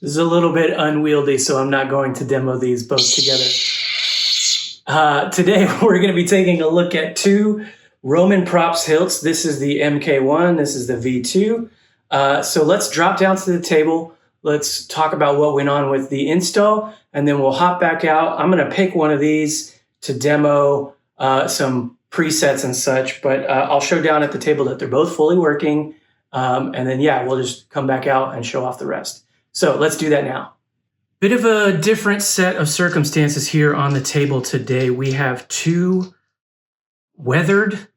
This is a little bit unwieldy, so I'm not going to demo these both together. Today, we're going to be taking a look at two Roman Props Hilts. This is the MK1, this is the V2. So let's drop down to the table. Let's talk about what went on with the install, and then we'll hop back out. I'm going to pick one of these to demo some presets and such, but I'll show down at the table that they're both fully working. And then, yeah, we'll just come back out and show off the rest. So let's do that now. Bit of a different set of circumstances here on the table today. We have two weathered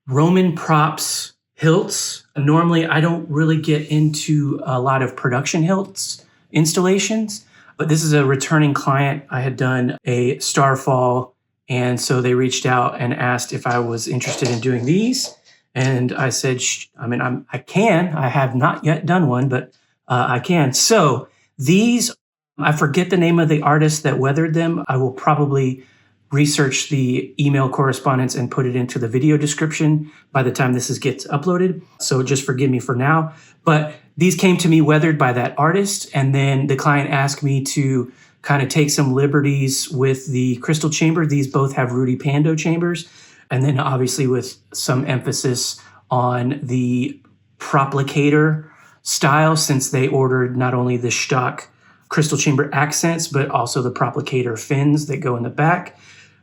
Roman Props hilts. Normally, I don't really get into a lot of production hilts installations, but this is a returning client. I had done a Starfall, and so they reached out and asked if I was interested in doing these. And I said, I can. I have not yet done one, but I can. So these, I forget the name of the artist that weathered them. I will probably research the email correspondence and put it into the video description by the time this gets uploaded. So just forgive me for now. But these came to me weathered by that artist. And then the client asked me to kind of take some liberties with the crystal chamber. These both have Rudy Pando chambers. And then obviously with some emphasis on the Proplicator style, since they ordered not only the Shtok crystal chamber accents, but also the Proplicator fins that go in the back.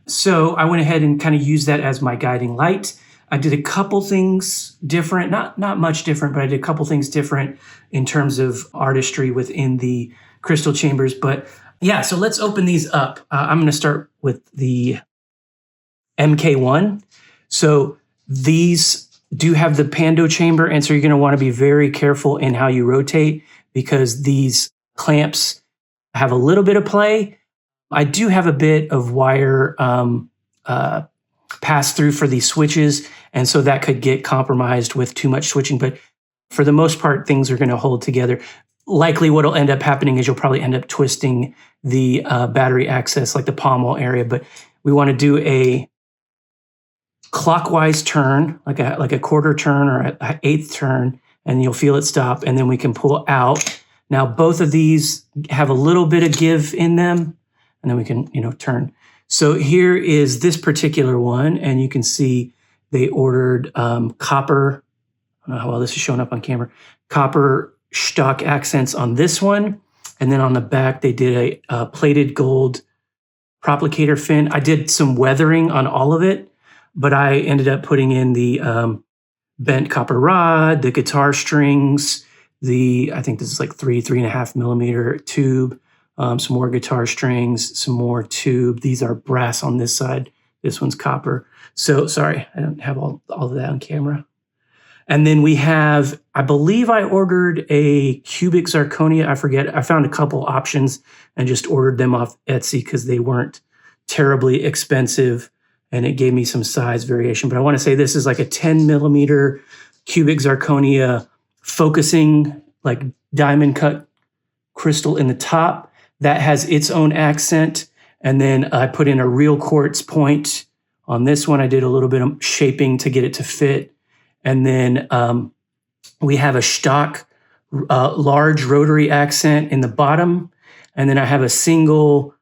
So I went ahead and kind of used that as my guiding light. I did a couple things different, not much different, but I did a couple things different in terms of artistry within the crystal chambers. But yeah, so let's open these up. I'm going to start with the MK1. So these do have the Pando chamber, and so you're going to want to be very careful in how you rotate because these clamps have a little bit of play. I do have a bit of wire pass through for these switches, and so that could get compromised with too much switching, but for the most part, things are going to hold together. Likely what will end up happening is you'll probably end up twisting the battery access, like the pommel area, but we want to do a clockwise turn, like a quarter turn or an eighth turn, and you'll feel it stop, and then we can pull out. Now, both of these have a little bit of give in them, and then we can, turn. So here is this particular one, and you can see they ordered copper. I don't know how well this is showing up on camera. Copper Shtok accents on this one, and then on the back they did a plated gold Proplicator fin. I did some weathering on all of it, but I ended up putting in the bent copper rod, the guitar strings, I think this is like 3.5 millimeter tube, some more guitar strings, some more tube. These are brass on this side. This one's copper. So sorry, I don't have all of that on camera. And then we have, I believe I ordered a cubic zirconia. I forget. I found a couple options and just ordered them off Etsy because they weren't terribly expensive, and it gave me some size variation. But I want to say this is like a 10 millimeter cubic zirconia focusing, like diamond cut crystal in the top. That has its own accent. And then I put in a real quartz point on this one. I did a little bit of shaping to get it to fit. And then we have a Shtok large rotary accent in the bottom. And then I have a single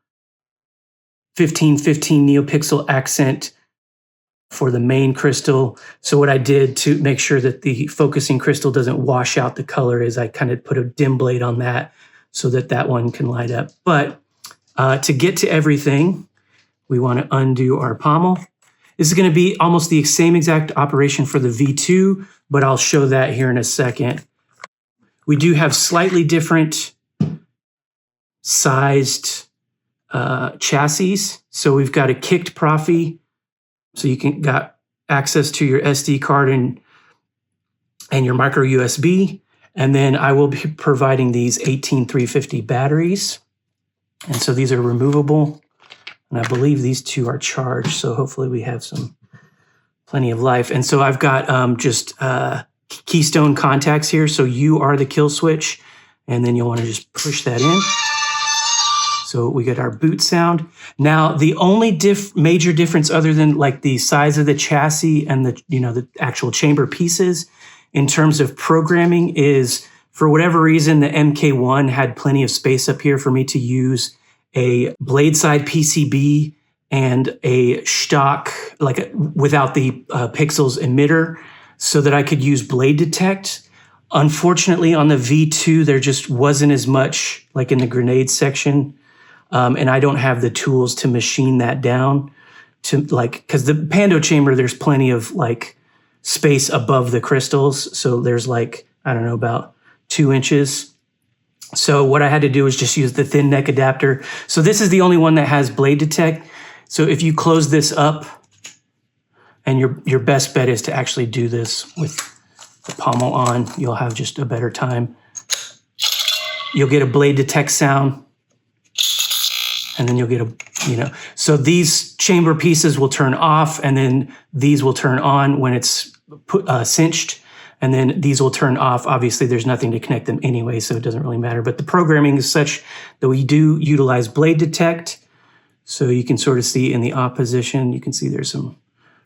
1515 Neopixel accent for the main crystal. So what I did to make sure that the focusing crystal doesn't wash out the color is I kind of put a dim blade on that so that that one can light up. But to get to everything, we want to undo our pommel. This is going to be almost the same exact operation for the V2, but I'll show that here in a second. We do have slightly different sized chassis. So we've got a kicked Proffie, so you can got access to your SD card and your micro USB. And then I will be providing these 18350 batteries. And so these are removable. And I believe these two are charged. So hopefully we have plenty of life. And so I've got just Keystone contacts here. So you are the kill switch. And then you'll want to just push that in. So we get our boot sound. Now, the only major difference other than like the size of the chassis and the actual chamber pieces in terms of programming is For whatever reason, the MK1 had plenty of space up here for me to use a Blade Side PCB and a Shtok, without the pixels emitter, so that I could use blade detect. Unfortunately, on the V2, there just wasn't as much, like in the grenade section, and I don't have the tools to machine that down to because the Pando Chamber, there's plenty of space above the crystals, so there's I don't know, about 2 inches. So what I had to do was just use the thin neck adapter. So this is the only one that has blade detect. So if you close this up, and your best bet is to actually do this with the pommel on, you'll have just a better time. You'll get a blade detect sound, and then you'll get so these chamber pieces will turn off, and then these will turn on when it's cinched, and then these will turn off. Obviously, there's nothing to connect them anyway, so it doesn't really matter. But the programming is such that we do utilize blade detect. So you can sort of see in the opposition, you can see there's some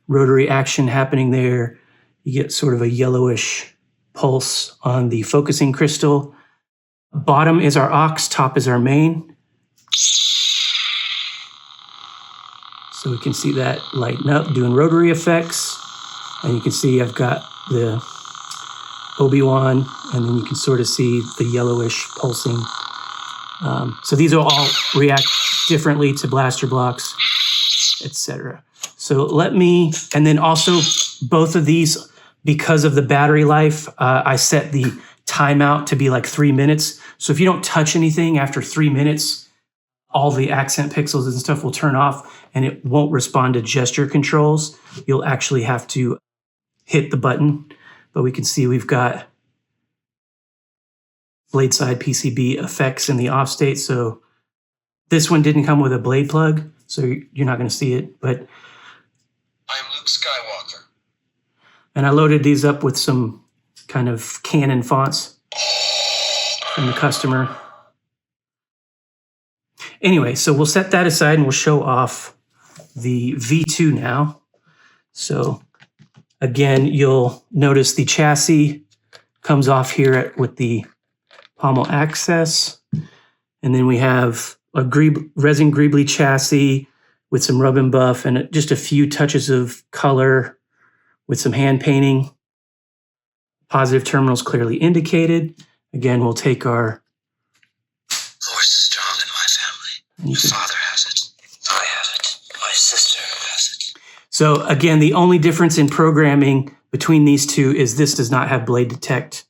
rotary action happening there. You get sort of a yellowish pulse on the focusing crystal. Bottom is our aux, top is our main. So we can see that lighten up, doing rotary effects. And you can see I've got the obi-wan, and then you can sort of see the yellowish pulsing. So these will all react differently to blaster blocks, etc. So and then also both of these, because of the battery life, I set the timeout to be 3 minutes. So if you don't touch anything after 3 minutes, all the accent pixels and stuff will turn off, and it won't respond to gesture controls. You'll actually have to hit the button. But we can see we've got Blade Side PCB effects in the off state. So this one didn't come with a blade plug, so you're not going to see it. But I am Luke Skywalker. And I loaded these up with some kind of Canon fonts from the customer. Anyway, so we'll set that aside and we'll show off the V2 now. So again, you'll notice the chassis comes off here with the pommel access. And then we have a resin greeblie chassis with some rub and buff and just a few touches of color with some hand painting. Positive terminals clearly indicated. Again, we'll take our... Force is strong in my family. My father has it. I have it. My sister has it. So again, the only difference in programming between these two is this does not have blade detect.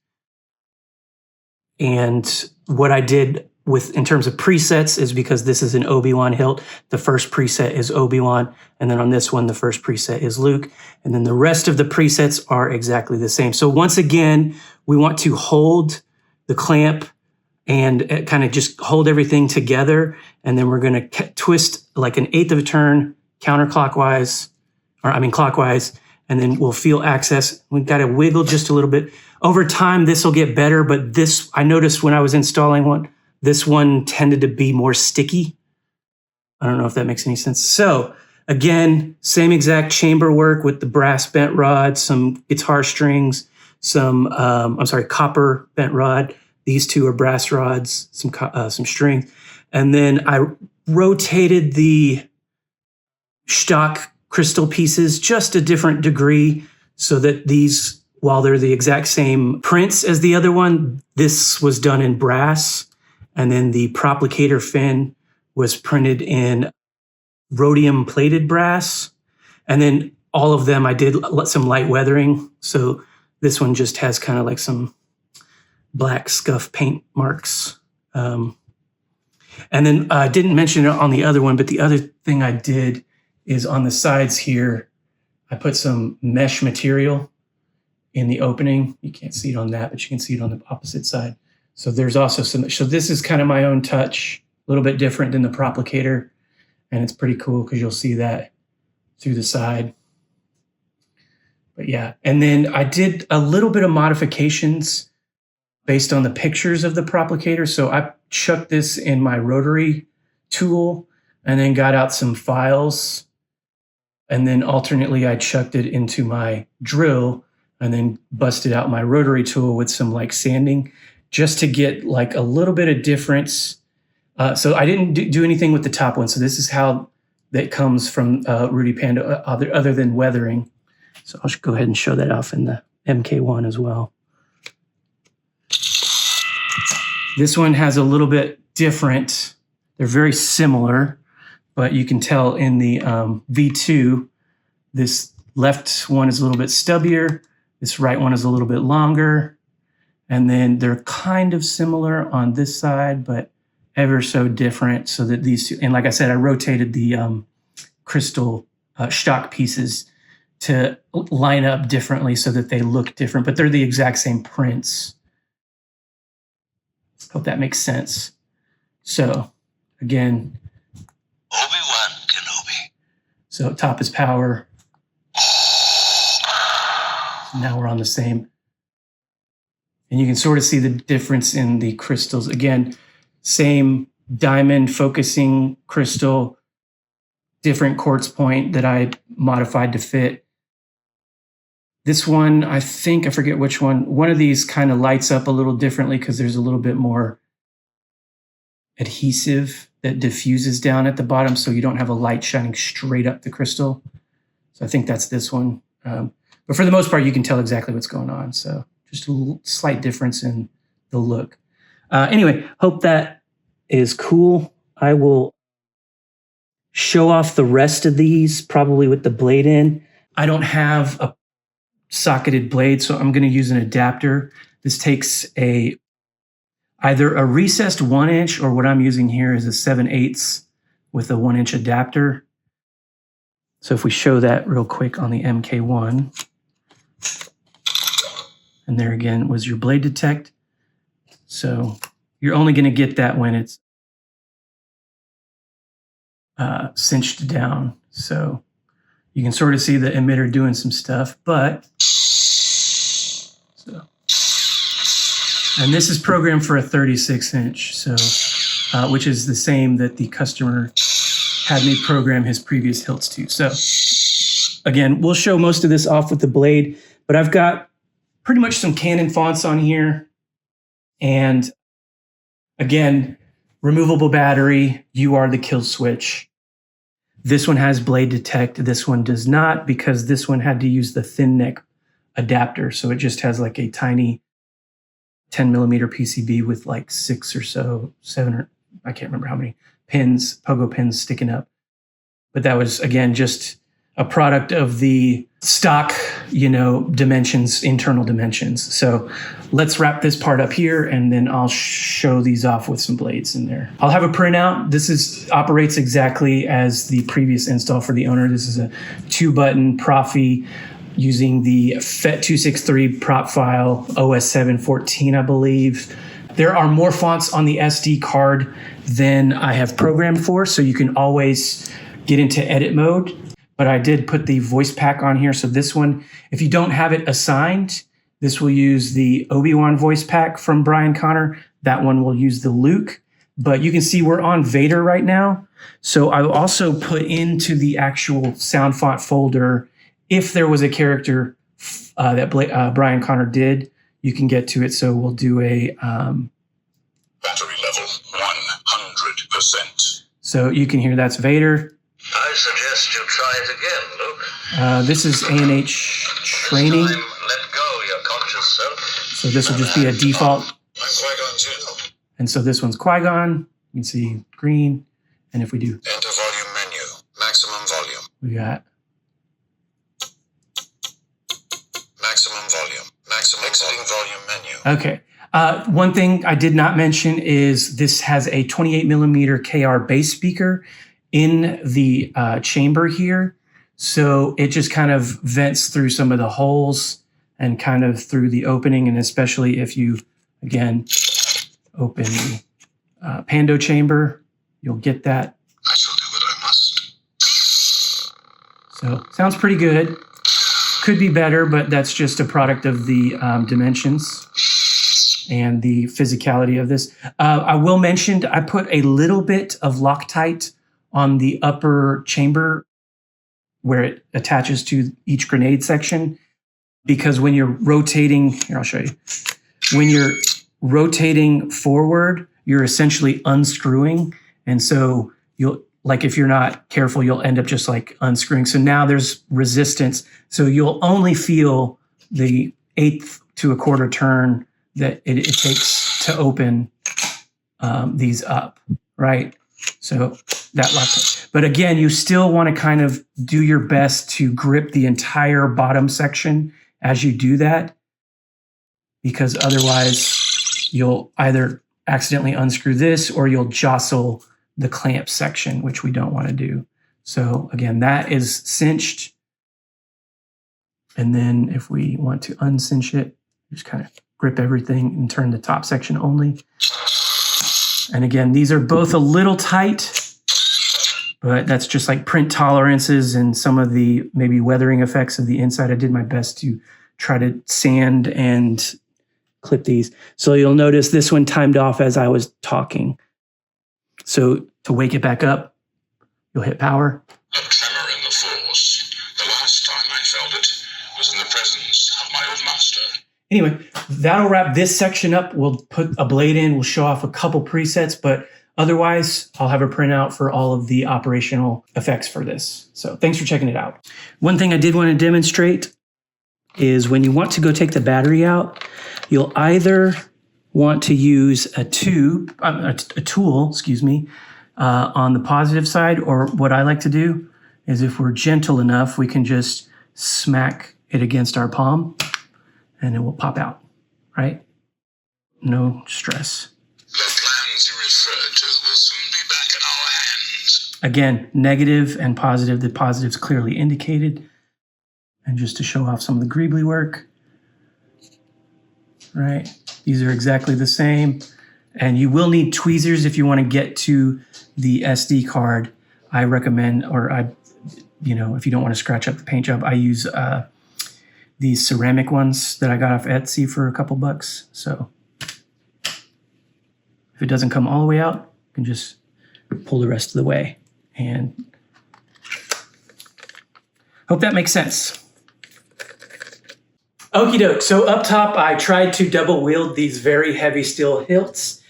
And what I did in terms of presets is, because this is an Obi-Wan hilt, the first preset is Obi-Wan, and then on this one, the first preset is Luke, and then the rest of the presets are exactly the same. So once again, we want to hold the clamp and kind of just hold everything together, and then we're going to twist like 1/8 of a turn clockwise, and then we'll feel access. We've got to wiggle just a little bit. Over time, this will get better, but this, I noticed when I was installing one, this one tended to be more sticky. I don't know if that makes any sense. So again, same exact chamber work with the brass bent rod, some guitar strings, some, copper bent rod. These two are brass rods, some string. And then I rotated the Shtok crystal pieces just a different degree so that these, while they're the exact same prints as the other one, this was done in brass. And then the Proplicator fin was printed in Rhodium plated brass. And then all of them, I did some light weathering. So this one just has kind of like some black scuff paint marks. And then I didn't mention it on the other one, but the other thing I did is on the sides here, I put some mesh material in the opening. You can't see it on that, but you can see it on the opposite side. So there's also so this is kind of my own touch, a little bit different than the Proplicator. And it's pretty cool because you'll see that through the side. But yeah, and then I did a little bit of modifications based on the pictures of the Proplicator. So I chucked this in my rotary tool and then got out some files. And then alternately, I chucked it into my drill and then busted out my rotary tool with some like sanding. just to get like a little bit of difference. So I didn't do anything with the top one. So this is how that comes from Rudy Pando, other than weathering. So I'll go ahead and show that off in the MK1 as well. This one has a little bit different. They're very similar, but you can tell in the V2, this left one is a little bit stubbier. This right one is a little bit longer. And then they're kind of similar on this side, but ever so different. So that these two, and like I said, I rotated the crystal Shtok pieces to line up differently so that they look different, but they're the exact same prints. Hope that makes sense. So again, Obi-Wan Kenobi. so top is power. Now we're on the same. And you can sort of see the difference in the crystals. Again, same diamond focusing crystal, different quartz point that I modified to fit. This one, I think, I forget which one. One of these kind of lights up a little differently because there's a little bit more adhesive that diffuses down at the bottom, so you don't have a light shining straight up the crystal. So I think that's this one. But for the most part, you can tell exactly what's going on. So just a slight difference in the look. Anyway, hope that is cool. I will show off the rest of these probably with the blade in. I don't have a socketed blade, so I'm going to use an adapter. This takes either a recessed 1-inch, or what I'm using here is a 7/8 with a 1-inch adapter. So if we show that real quick on the MK1, and there again was your blade detect. So you're only going to get that when it's cinched down. So you can sort of see the emitter doing some stuff, but so, and this is programmed for a 36-inch, so which is the same that the customer had me program his previous Hilts to. So again, we'll show most of this off with the blade, but I've got pretty much some Canon fonts on here. And again, removable battery, you are the kill switch. This one has blade detect. This one does not, because this one had to use the thin neck adapter. So it just has like a tiny 10mm PCB with like 6 or so, 7 or I can't remember how many pins, pogo pins sticking up. But that was, again, just a product of the stock, dimensions, internal dimensions. So let's wrap this part up here, and then I'll show these off with some blades in there. I'll have a printout. This operates exactly as the previous install for the owner. This is a 2-button Proffie using the FET263 prop file, OS 714, I believe. There are more fonts on the SD card than I have programmed for, so you can always get into edit mode. But I did put the voice pack on here. So this one, if you don't have it assigned, this will use the Obi-Wan voice pack from Brian Connor. That one will use the Luke. But you can see we're on Vader right now. So I will also put into the actual sound font folder, if there was a character that Brian Connor did, you can get to it. So we'll do a... Battery level 100%. So you can hear that's Vader. I suggest you try it again, Luke. This is A&H training. This time, let go your conscious self. So this will just be a default. I'm Qui-Gon Jinn. And so this one's Qui-Gon. You can see green. And if we do... Enter volume menu. Maximum volume. We got... Maximum volume. Maximum exiting volume menu. Okay. One thing I did not mention is this has a 28mm KR bass speaker in the chamber here. So it just kind of vents through some of the holes and kind of through the opening. And especially if you, again, open the Pando chamber, you'll get that. I shall do what I must. So sounds pretty good. Could be better, but that's just a product of the dimensions and the physicality of this. I will mention, I put a little bit of Loctite on the upper chamber where it attaches to each grenade section, because when you're rotating, here I'll show you, when you're rotating forward, you're essentially unscrewing. And so you'll, like if you're not careful, you'll end up just like unscrewing. So now there's resistance. So you'll only feel the 1/8 to 1/4 turn that it takes to open these up, right? So that lock. But again, you still want to kind of do your best to grip the entire bottom section as you do that, because otherwise you'll either accidentally unscrew this or you'll jostle the clamp section, which we don't want to do. So again, that is cinched. And then if we want to uncinch it, just kind of grip everything and turn the top section only. And again, these are both a little tight, but that's just like print tolerances and some of the maybe weathering effects of the inside. I did my best to try to sand and clip these. So you'll notice this one timed off as I was talking. So to wake it back up, you'll hit power. A tremor in the force. The last time I felt it was in the presence of my old master. Anyway, that'll wrap this section up. We'll put a blade in. We'll show off a couple presets, but otherwise, I'll have a printout for all of the operational effects for this. So thanks for checking it out. One thing I did want to demonstrate is when you want to go take the battery out, you'll either want to use a tool, on the positive side, or what I like to do is if we're gentle enough, we can just smack it against our palm and it will pop out, right? No stress. The plans you referred to will soon be back in our hands. Again, negative and positive. The positive's clearly indicated. And just to show off some of the greeblie work, right? These are exactly the same. And you will need tweezers if you want to get to the SD card. I recommend, if you don't want to scratch up the paint job, I use these ceramic ones that I got off Etsy for a couple bucks. So if it doesn't come all the way out, you can just pull the rest of the way. And hope that makes sense. Okie doke. So up top, I tried to double wield these very heavy steel hilts,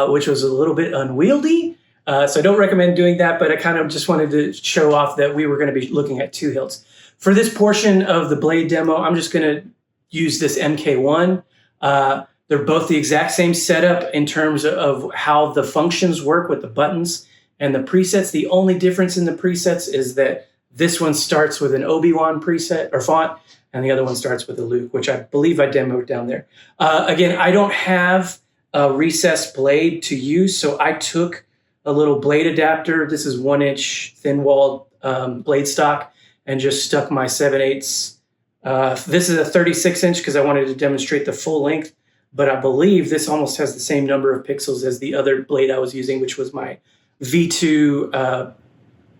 which was a little bit unwieldy. So I don't recommend doing that, but I kind of just wanted to show off that we were going to be looking at 2 hilts. For this portion of the blade demo, I'm just going to use this MK1. They're both the exact same setup in terms of how the functions work with the buttons and the presets. The only difference in the presets is that this one starts with an obi-wan preset or font, and the other one starts with a Luke, which I believe I demoed down there. Again, I don't have a recessed blade to use, so I took a little blade adapter. This is 1-inch thin-walled blade stock, and just stuck my 7/8. This is a 36-inch because I wanted to demonstrate the full length, but I believe this almost has the same number of pixels as the other blade I was using, which was my V2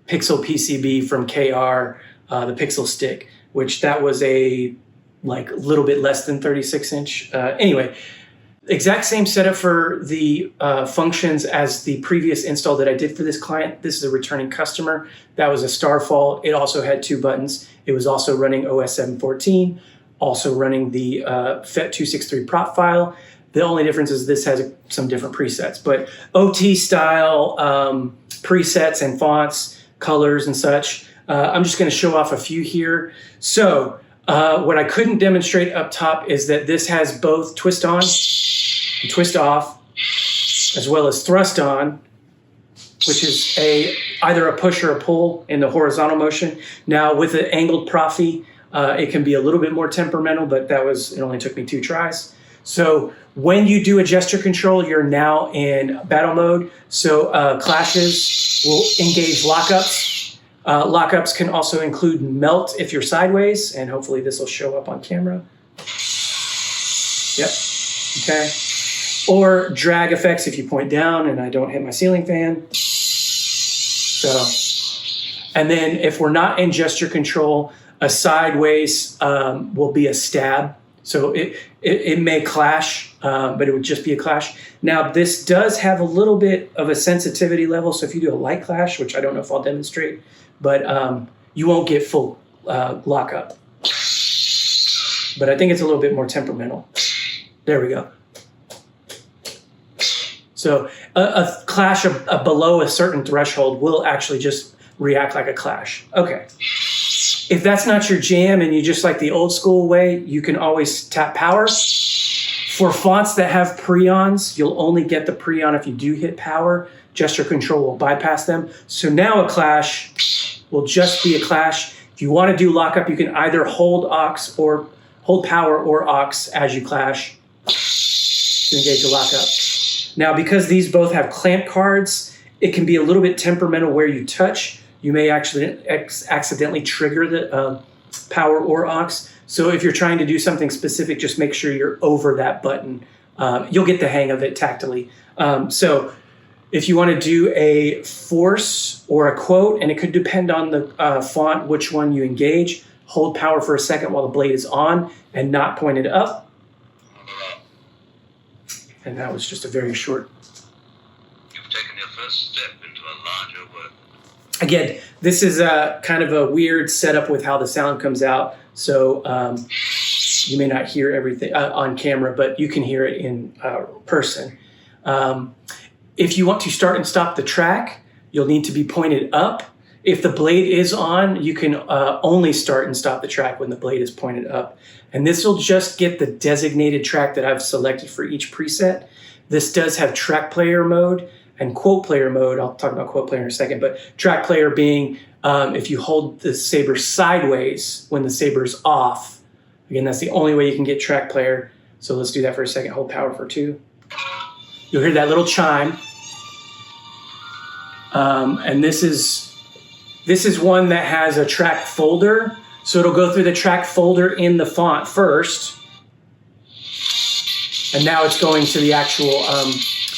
Pixel PCB from KR, the Pixel Stick, which that was a little bit less than 36-inch. Anyway, exact same setup for the functions as the previous install that I did for this client. This is a returning customer. That was a Starfall. It also had 2 buttons. It was also running OS 714, also running the FET263 prop file. The only difference is this has some different presets, but OT style presets and fonts, colors and such. I'm just going to show off a few here. So what I couldn't demonstrate up top is that this has both twist on and twist off, as well as thrust on, which is either a push or a pull in the horizontal motion. Now with the angled Proffie, it can be a little bit more temperamental, but it only took me 2 tries. So when you do a gesture control, you're now in battle mode. So clashes will engage lockups. Lockups can also include melt if you're sideways, and hopefully this will show up on camera. Yep, okay. Or drag effects if you point down and I don't hit my ceiling fan. So, and then if we're not in gesture control, a sideways will be a stab. So it may clash, but it would just be a clash. Now this does have a little bit of a sensitivity level. So if you do a light clash, which I don't know if I'll demonstrate, but you won't get full lockup. But I think it's a little bit more temperamental. There we go. So a clash below a certain threshold will actually just react like a clash. Okay. If that's not your jam and you just like the old school way, you can always tap power. For fonts that have preons, you'll only get the preon if you do hit power. Gesture control will bypass them. So now a clash will just be a clash. If you want to do lockup, you can either hold power or aux as you clash to engage the lockup. Now, because these both have clamp cards, it can be a little bit temperamental where you touch. You may actually accidentally trigger the power or aux. So if you're trying to do something specific, just make sure you're over that button. You'll get the hang of it tactily. So if you want to do a force or a quote, and it could depend on the font, which one you engage, hold power for a second while the blade is on and not pointed up. And that was just a very short. You've taken your first step into a larger work. Again, this is kind of a weird setup with how the sound comes out. So you may not hear everything on camera, but you can hear it in person. If you want to start and stop the track, you'll need to be pointed up. If the blade is on, you can only start and stop the track when the blade is pointed up. And this will just get the designated track that I've selected for each preset. This does have track player mode and quote player mode. I'll talk about quote player in a second, but track player being if you hold the saber sideways when the saber is off. Again, that's the only way you can get track player. So let's do that for a second. Hold power for 2. You'll hear that little chime. And this is one that has a track folder. So it'll go through the track folder in the font first. And now it's going to the actual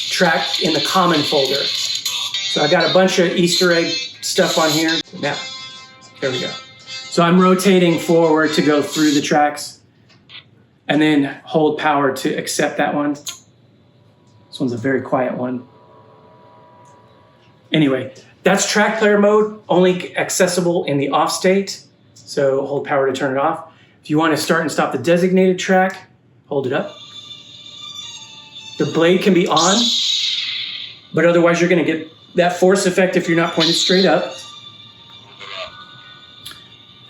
track in the common folder. So I got a bunch of Easter egg stuff on here. Now, there we go. So I'm rotating forward to go through the tracks and then hold power to accept that one. This one's a very quiet one. Anyway, that's track player mode, only accessible in the off state. So hold power to turn it off. If you want to start and stop the designated track, hold it up. The blade can be on, but otherwise you're going to get that force effect if you're not pointed straight up.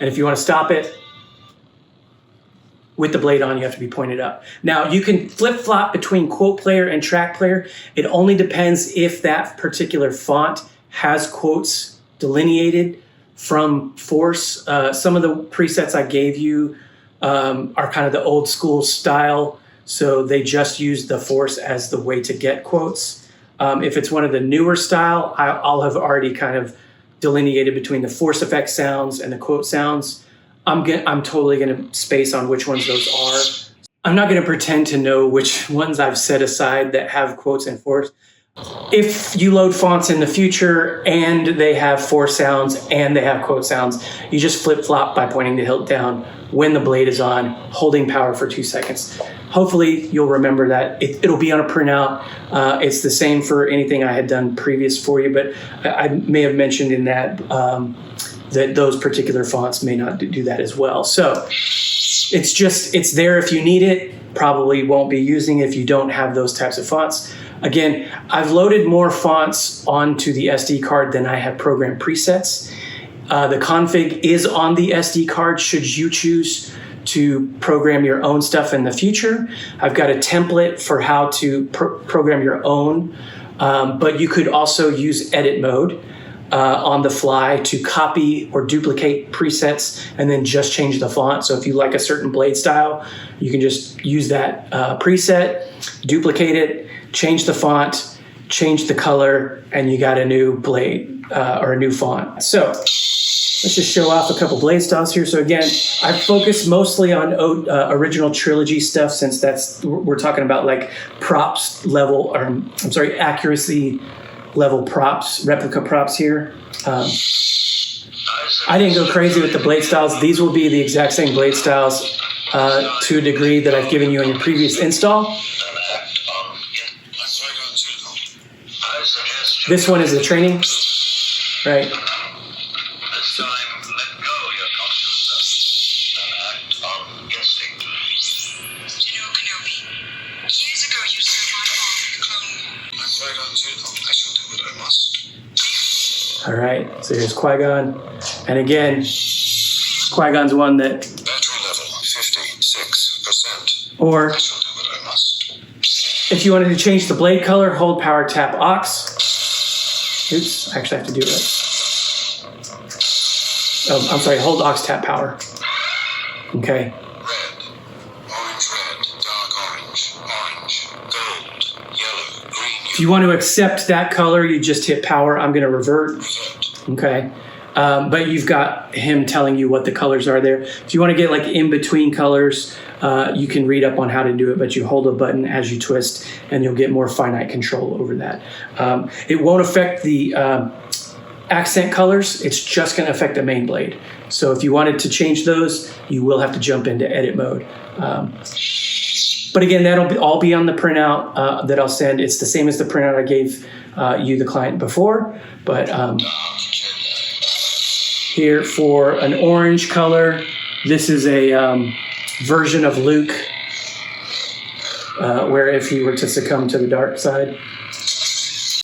And if you want to stop it with the blade on, you have to be pointed up. Now, you can flip-flop between quote player and track player. It only depends if that particular font has quotes delineated from force. Some of the presets I gave you are kind of the old school style, so they just use the force as the way to get quotes. If it's one of the newer style, I'll have already kind of delineated between the force effect sounds and the quote sounds. I'm totally going to space on which ones those are. I'm not going to pretend to know which ones I've set aside that have quotes and force. If you load fonts in the future and they have force sounds and they have quote sounds, you just flip-flop by pointing the hilt down when the blade is on, holding power for 2 seconds. Hopefully you'll remember that. It'll be on a printout. It's the same for anything I had done previous for you, but I may have mentioned in that that those particular fonts may not do that as well. So it's there if you need it. Probably won't be using it if you don't have those types of fonts. Again, I've loaded more fonts onto the SD card than I have programmed presets. The config is on the SD card should you choose to program your own stuff in the future. I've got a template for how to program your own, but you could also use edit mode on the fly to copy or duplicate presets and then just change the font. So if you like a certain blade style, you can just use that preset, duplicate it, change the font, change the color, and you got a new blade or a new font. So let's just show off a couple blade styles here. So again, I focus mostly on original trilogy stuff since we're talking about like props level, or I'm sorry, accuracy level props, replica props here. I didn't go crazy with the blade styles. These will be the exact same blade styles to a degree that I've given you in your previous install. This one is the training, right? All right, so here's Qui-Gon. And again, Qui-Gon's one that... Battery level 56%. Or, I shall do what I must. if you wanted to change the blade color, hold power tap aux. Oops, I actually have to do it. Oh, I'm sorry, hold aux tap power. Okay. Red, orange, dark orange, gold, yellow, green. If you want to accept that color, you just hit power. I'm going to revert. Okay. But you've got him telling you what the colors are there. If you want to get like in between colors, you can read up on how to do it, but you hold a button as you twist and you'll get more finite control over that. It won't affect the accent colors. It's just going to affect the main blade. So if you wanted to change those, you will have to jump into edit mode. But again, that'll all be on the printout that I'll send. It's the same as the printout I gave you, the client, before. But here for an orange color, this is a version of Luke, where if he were to succumb to the dark side.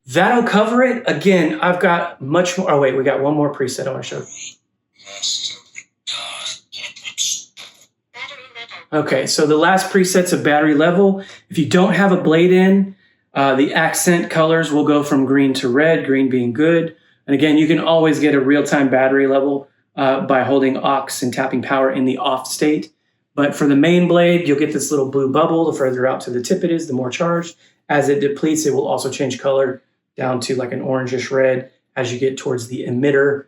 That'll cover it. Again, I've got much more. Oh, wait, we got one more preset I want to show. Okay, so the last preset's a battery level. If you don't have a blade in, the accent colors will go from green to red, green being good. And again, you can always get a real-time battery level by holding aux and tapping power in the off state. But for the main blade, you'll get this little blue bubble. The further out to the tip it is, the more charged. As it depletes, it will also change color down to like an orangish red as you get towards the emitter.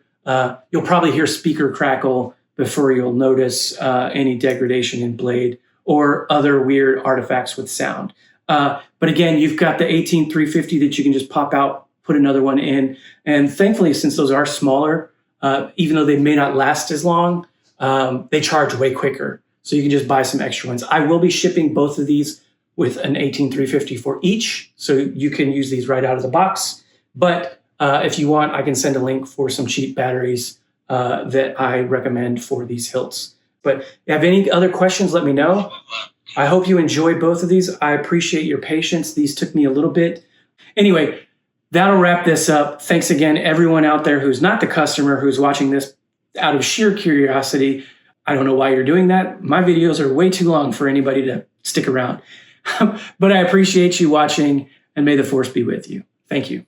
You'll probably hear speaker crackle before you'll notice any degradation in blade or other weird artifacts with sound. But again, you've got the 18350 that you can just pop out, put another one in. And thankfully, since those are smaller, even though they may not last as long, they charge way quicker. So you can just buy some extra ones. I will be shipping both of these with an 18350 for each. So you can use these right out of the box. But if you want, I can send a link for some cheap batteries that I recommend for these hilts. But if you have any other questions, let me know. I hope you enjoyed both of these. I appreciate your patience. These took me a little bit. Anyway, that'll wrap this up. Thanks again, everyone out there who's not the customer, who's watching this out of sheer curiosity. I don't know why you're doing that. My videos are way too long for anybody to stick around. But I appreciate you watching, and may the force be with you. Thank you.